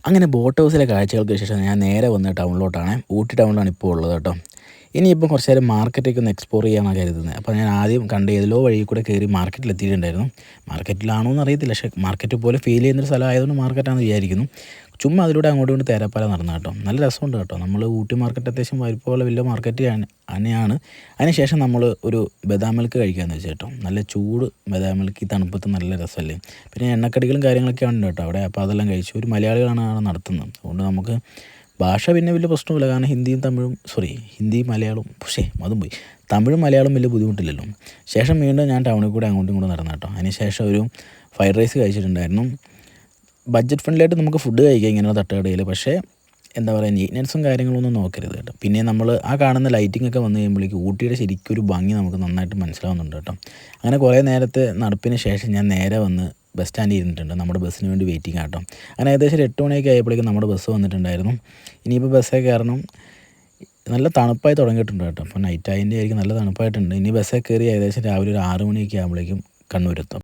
അങ്ങനെ ബോട്ട് ഹൗസിലെ കാഴ്ചകൾക്ക് ശേഷം ഞാൻ നേരെ വന്ന ടൗണിലോട്ടാണ്. ഊട്ടി ടൗണിലാണ് ഇപ്പോൾ ഉള്ളത് കേട്ടോ. ഇനിയിപ്പം കുറച്ച് നേരം മാർക്കറ്റൊക്കെ ഒന്ന് എക്സ്പ്ലോർ ചെയ്യാനാണ് കരുതുന്നത്. അപ്പോൾ ഞാൻ ആദ്യം കണ്ട ഏതിലോ വഴി കൂടെ കയറി മാർക്കറ്റിലെത്തിയിട്ടുണ്ടായിരുന്നു. മാർക്കറ്റിലാണോ എന്ന് അറിയത്തില്ല, പക്ഷേ മാർക്കറ്റ് പോലെ ഫീൽ ചെയ്യുന്നൊരു സ്ഥലമായതുകൊണ്ട് മാർക്കറ്റാണെന്ന് വിചാരിക്കുന്നു. ചുമ്മാ അതിലൂടെ അങ്ങോട്ടും ഇങ്ങോട്ട് തേരാപ്പാര നടന്നു കേട്ടോ. നല്ല രസമുണ്ട് കേട്ടോ. നമ്മൾ ഊട്ടി മാർക്കറ്റ് അത്യാവശ്യം വലിപ്പമുള്ള വലിയ മാർക്കറ്റ് തന്നെയാണ്. അതിനുശേഷം നമ്മൾ ഒരു ബദാം മിൽക്ക് കഴിക്കാമെന്ന് വെച്ചാൽ കേട്ടോ. നല്ല ചൂട് ബദാം മിൽക്ക് ഈ തണുപ്പത്ത് നല്ല രസമല്ലേ. പിന്നെ എണ്ണക്കടികളും കാര്യങ്ങളൊക്കെ ഉണ്ട് കേട്ടോ അവിടെ. അപ്പോൾ അതെല്ലാം കഴിച്ചു. ഒരു മലയാളികളാണ് അവിടെ നടത്തുന്നത്. അതുകൊണ്ട് നമുക്ക് ഭാഷ പിന്നെ വലിയ പ്രശ്നമില്ല. കാരണം ഹിന്ദിയും മലയാളവും അതും പോയി. തമിഴും മലയാളം വലിയ ബുദ്ധിമുട്ടില്ലല്ലോ. ശേഷം വീണ്ടും ഞാൻ ടൗണിൽ കൂടെ അങ്ങോട്ടും ഇങ്ങോട്ടും നടന്നു കേട്ടോ. അതിന് ശേഷം ഒരു ഫ്രൈഡ് റൈസ് കഴിച്ചിട്ടുണ്ടായിരുന്നു. ബഡ്ജറ്റ് ഫ്രണ്ട്ലിയായിട്ട് നമുക്ക് ഫുഡ് കഴിക്കാം ഇങ്ങനെയുള്ള തട്ടുകടയിൽ. പക്ഷേ എന്താ പറയുക, നീറ്റ്നെസ്സും കാര്യങ്ങളൊന്നും നോക്കരുത് കേട്ടോ. പിന്നെ നമ്മൾ ആ കാണുന്ന ലൈറ്റിംഗ് ഒക്കെ വന്നു കഴിയുമ്പോഴേക്കും ഊട്ടിയുടെ ശരിക്കും ഒരു ഭംഗി നമുക്ക് നന്നായിട്ട് മനസ്സിലാവുന്നുണ്ട് കേട്ടോ. അങ്ങനെ കുറേ നേരത്തെ നടപ്പിന് ശേഷം ഞാൻ നേരെ വന്ന് ബസ് സ്റ്റാൻഡിൽ ഇരുന്നിട്ടുണ്ട്. നമ്മുടെ ബസ്സിന് വേണ്ടി വെയിറ്റിംഗ് ആട്ടോ. അങ്ങനെ ഏകദേശം ഒരു 8 മണിയൊക്കെ ആയപ്പോഴേക്കും നമ്മുടെ ബസ് വന്നിട്ടുണ്ടായിരുന്നു. ഇനിയിപ്പോൾ ബസ്സേ കയറണം. നല്ല തണുപ്പായി തുടങ്ങിയിട്ടുണ്ട് കേട്ടോ. അപ്പോൾ നൈറ്റ് ആയതിൻ്റെ ആയിരിക്കും നല്ല തണുപ്പായിട്ടുണ്ട്. ഇനി ബസ്സേ കയറി ഏകദേശം രാവിലെ ഒരു 6 മണിയൊക്കെ ആകുമ്പോഴേക്കും കണ്ണൂരെത്തും.